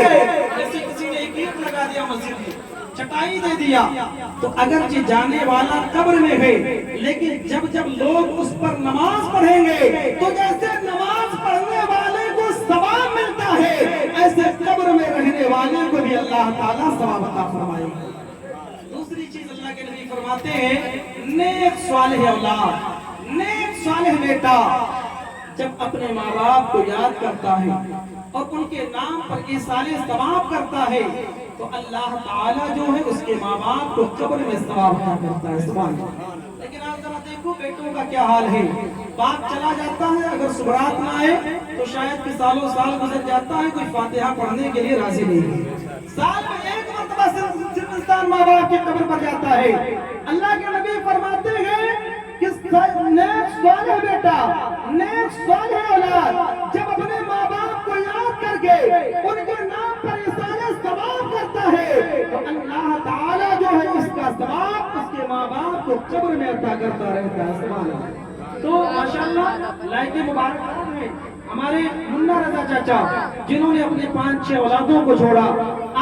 जैसे किसी ने एक ईंट लगा दिया मस्जिद में, चटाई दे दिया, तो अगरचे जाने वाला कब्र में है, लेकिन जब जब लोग उस पर नमाज पढ़ेंगे तो जैसे नमाज पढ़ने वाले को सवाब मिलता है, ऐसे कब्र में रहने वाले को भी अल्लाह ताला सवाब अता फरमाएगा। दूसरी चीज अल्लाह के नबी फरमाते हैं, नेक सालेह औलाद, नेक सालेह बेटा जब अपने माँ बाप को याद करता है और उनके नाम पर ईसाले सवाब करता है, तो अल्लाह ताला जो है उसके माँ बाप को कब्र में सवाब अता करता है। सुभान अल्लाह। लेकिन आप जरा देखो बेटों का क्या हाल है, बाप चला जाता है, अगर सुबरात ना आए तो शायद कि सालों साल गुजर जाता है, कोई फातिहा पढ़ने के लिए राजी नहीं है। साल में एक मरतबा सिर्फ इंसान माँ बाप के कब्र पर जाता है। अल्लाह के नबी फरमाते हैं कि नेक सालेह बेटा, नेक सालेह औलाद जब अपने माँ बाप को याद करके उनके नाम पर इसाले सवाब करता है, तो अल्लाह ताला जो है इसका सवाब उसके माँ बाप को कब्र में अता करता रहता है। सुभान अल्लाह। तो माशाअल्लाह लाइक मुबारक है हमारे मुन्ना रजा चाचा, जिन्होंने अपने 5-6 औलादों को छोड़ा।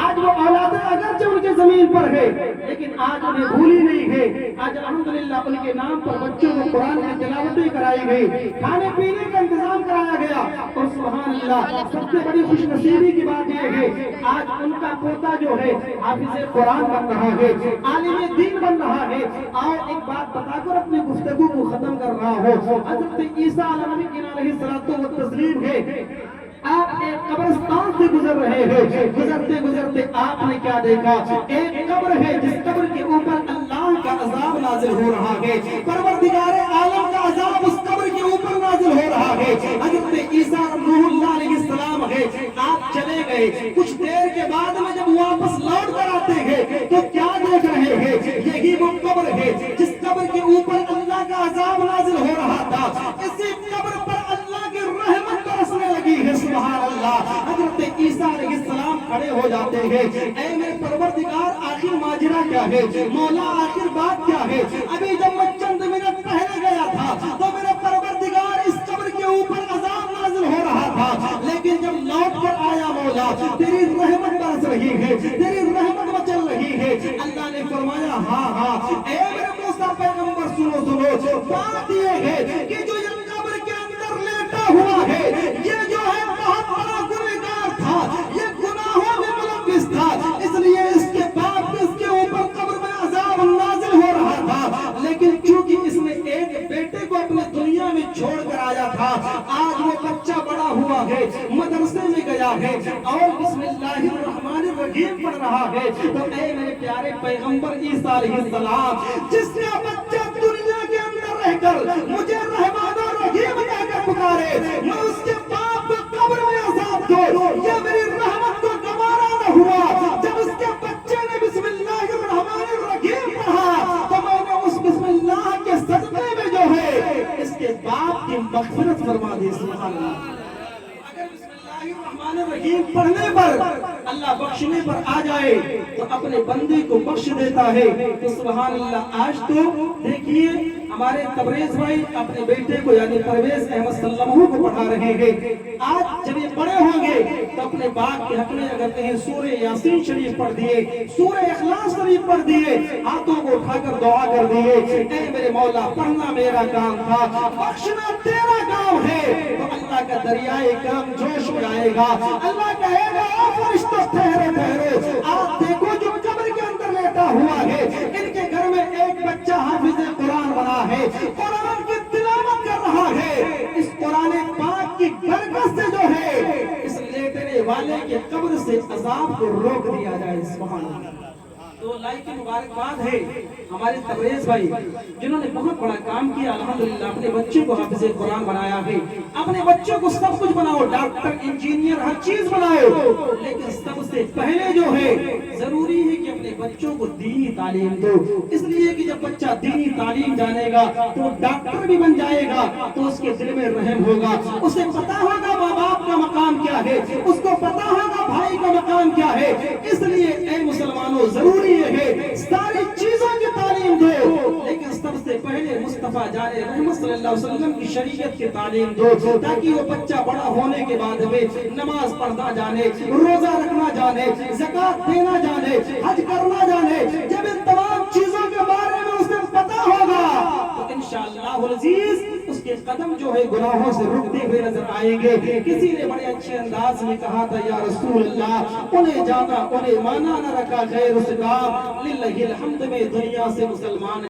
आज वो औलादें अगरचे उनके जमीन पर है, लेकिन आज उन्हें भूली नहीं है। आज अल्हम्दुलिल्लाह उनके नाम पर बच्चों को कुरान की तिलावतें कराई गई, खाने पीने का इंतजाम कराया गया। और सुभान अल्लाह, सबसे बड़ी खुशनसीबी की बात यह है, आज उनका पोता जो है हाफिज़े कुरान बन रहा है, आलिम दीन बन रहा है। और एक बात बताकर अपनी गुफ्तगू को खत्म कर रहा हूँ। हज़रत ईसा अलैहिस्सलातु व तस्लीम है, आप एक कब्रिस्तान से गुजर रहे हैं, गुजरते गुजरते आपने क्या देखा, एक कब्र है जिस कब्र के ऊपर अल्लाह का अजाब नाजिल हो रहा है, परवरदिगारे आलम का अजाब उस कब्र के ऊपर नाजिल हो रहा है। हज़रत ईसा रूहुल्लाह अलैहिस्सलाम है, आप चले गए, कुछ देर के बाद में जब वापस लौट कर आते हैं तो क्या देख रहे हैं, यही वो कब्र है जिस कब्र के ऊपर अल्लाह का अजाब नाजिल हो रहा था। इसी कब्र पर अल्लाह की रहमत बरसने लगी है। सुभान अल्लाह। हज़रत ईसा अलैहिस्सलाम खड़े हो जाते हैं, ऐ मेरे परवरदिगार आखिर माजरा क्या है, मौला आखिर बात क्या है। अभी जब मैं चंद मिनट पहले गया था तो मेरे परवरदिगार इस कब्र के ऊपर अजाब नाज़िल हो रहा था, लेकिन जब लौट कर आया मौला तेरी रहमत बरस रही है, तेरी रहमत मचल रही है। अल्लाह ने फरमाया हाँ हाँ ऐ मेरे मूसा पैगंबर सुनो सुनो, बात ये है कि जो ये कब्र के अंदर लेटा हुआ है ये जो है बहुत बड़ा गुनहगार था, ये गुनाहों में मुलव्विस था, इसलिए इसके बाप इसके ऊपर कब्र में अजाब नाज़िल हो रहा था। लेकिन क्योंकि इसने एक बेटे को अपने दुनिया में छोड़ कर आया था, आज वो बच्चा बड़ा हुआ है, मदरसे में गया है और बिस्मिल्लाहिर्रहमानिर्रहीम पढ़ रहा है, तो ऐ मेरे प्यारे पैगंबर ईसा अलैहिस्सलाम, जिसने बच्चा दुनिया के अंदर रहकर मुझे रहमान और रहीम कहकर पुकारे, मैं उसके बाप को कब्र में अज़ाब दो, ये मेरी रहमत को गवारा न हुआ। जब उसके बच्चे ने बिस्मिल्लाहिर्रहमानिर्रहीम पढ़ा तो मैंने उस बिस्मिल्लाह के सजदे में जो है इसके बाप की मग़फ़िरत फरमा दी। सुभान अल्लाह। बिस्मिल्लाहिर्रहमानिर्रहीम पढ़ने पर, अल्लाह बख्शने पर आ जाए तो अपने बंदे को बख्श देता है। तो सुभान अल्लाह। आज तो देखिए हमारे तबरेज भाई अपने बेटे को यानी परवेज अहमद सल्लमहू को पढ़ा रहे हैं। आज जब ये बड़े होंगे तो अपने बाप के हक में अगर कहीं सूरे यासीन शरीफ पढ़ दिए, सूरे इखलास शरीफ पढ़ दिए, हाथों को उठाकर दुआ कर दिए, ऐ मेरे मौला पढ़ना मेरा काम था, बख्शना तेरा काम है, तो अल्लाह का दरियाए करम जोश में आएगा। अल्लाह कहेगा फरिश्तों ठहरो ठहरो, आप देखो जो कब्र के अंदर लेटा हुआ है, इनके घर में एक बच्चा हाफिज़ कुरान बना है, कुरान की तिलावत कर रहा है। इस कुरान पाक की बरकत से जो है इस लेटने वाले के कब्र से अजाब को रोक दिया जाए। सुभान अल्लाह। तो लाइक की मुबारकबाद है हमारे तबरेज भाई जिन्होंने बहुत बड़ा काम किया। अल्हम्दुलिल्लाह अपने बच्चों को हाफिज़े कुरान बनाया है। अपने बच्चों को सब कुछ बनाओ, डॉक्टर इंजीनियर हर चीज बनाओ, लेकिन सबसे पहले जो है जरूरी है कि अपने बच्चों को दीनी तालीम दो। इसलिए कि जब बच्चा दीनी तालीम जानेगा तो डॉक्टर भी बन जाएगा, तो उसके दिल में रहम होगा, उसे पता होगा माँ बाप का मकाम क्या है, उसको पता होगा भाई का मकाम क्या है। इसलिए ऐ मुसलमानों जरूरी है सारी चीजों की तालीम दो, लेकिन सबसे पहले मुस्तफा مصطفیٰ جان رحمت صلی اللہ علیہ وسلم کی شریعت کی تعلیم دو تاکہ وہ بچہ بڑا ہونے کے بعد میں نماز پڑھنا جانے, روزہ رکھنا جانے, زکوٰۃ دینا جانے, حج کرنا جانے. جب ان تمام چیزوں کے بارے میں اسے پتا ہوگا تو انشاءاللہ العزیز اس کے قدم جو ہے گناہوں سے رکتے ہوئے نظر آئیں گے. کسی نے بڑے اچھے انداز میں کہا تھا یا رسول اللہ انہیں جانا انہیں مانا نہ رکھا غیر اس کا للہ الحمد میں دنیا سے مسلمان